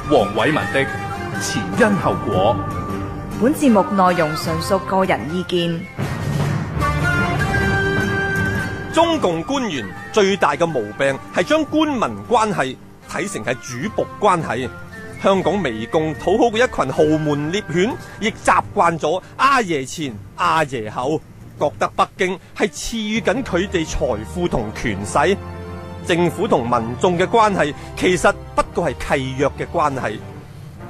黃偉文的前因後果。本節目內容純屬個人意見。中共官員最大嘅毛病係將官民關係睇成係主僕關係。香港微共討好嘅一群豪門獵犬，亦習慣咗阿爺前阿爺後，覺得北京係賜予緊佢哋財富同權勢。政府同民眾嘅關係其實不過係契約嘅關係。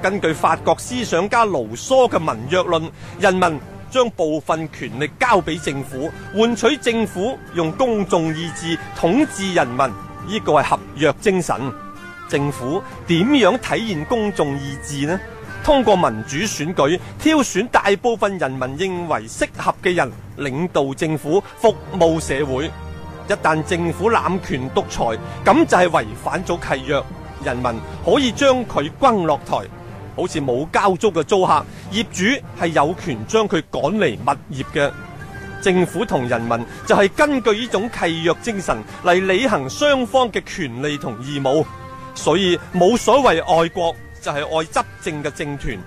根據法國思想家盧梭嘅民約論，人民將部分權力交俾政府，換取政府用公眾意志統治人民，呢個係合約精神。政府點樣體現公眾意志呢？通過民主選舉挑選大部分人民認為適合嘅人領導政府，服務社會。一旦政府濫權獨裁，咁就係違反咗契約，人民可以將佢轟落台。好似冇交租嘅租客，業主係有權將佢趕離物業嘅。政府同人民就係根據呢種契約精神嚟履行雙方嘅權利同義務。所以冇所謂愛國，就係愛執政嘅政團。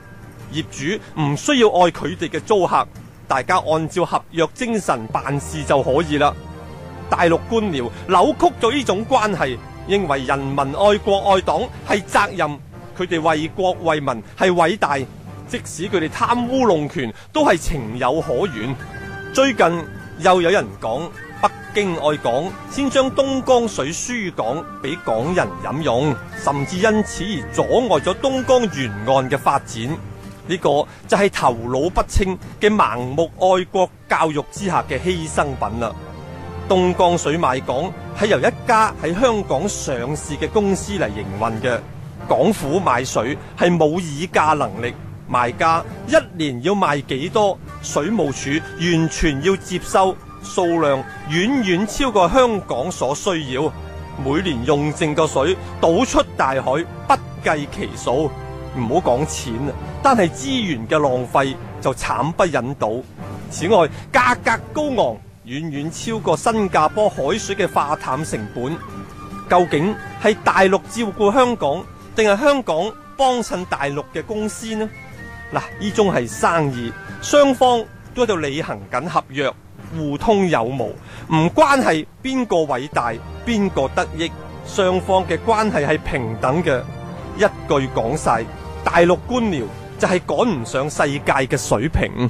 業主唔需要愛佢哋嘅租客，大家按照合約精神辦事就可以啦。大陸官僚扭曲咗呢種關係，認為人民愛國愛黨係責任，佢哋為國為民係偉大，即使佢哋貪污弄權都係情有可原。最近又有人講北京愛港，先將東江水輸港俾港人飲用，甚至因此而阻礙咗東江沿岸嘅發展。呢個就係頭腦不清嘅盲目愛國教育之下嘅犧牲品啦。東江水賣港係由一家喺香港上市嘅公司嚟營運嘅，港府買水係冇議價能力，賣家一年要賣幾多，水務署完全要接收，數量遠遠超過香港所需要，每年用剩個水倒出大海不計其數。唔好講錢啊，單係資源嘅浪費就慘不忍睹。此外，價格高昂，遠遠超過新加坡海水嘅化淡成本。究竟係大陸照顧香港，定係香港幫襯大陸嘅公司呢？嗱，呢種係生意，雙方都喺度履行緊合約，互通有無，唔關係邊個偉大邊個得益，雙方嘅關係係平等嘅。一句講晒，大陸官僚就係趕唔上世界嘅水平。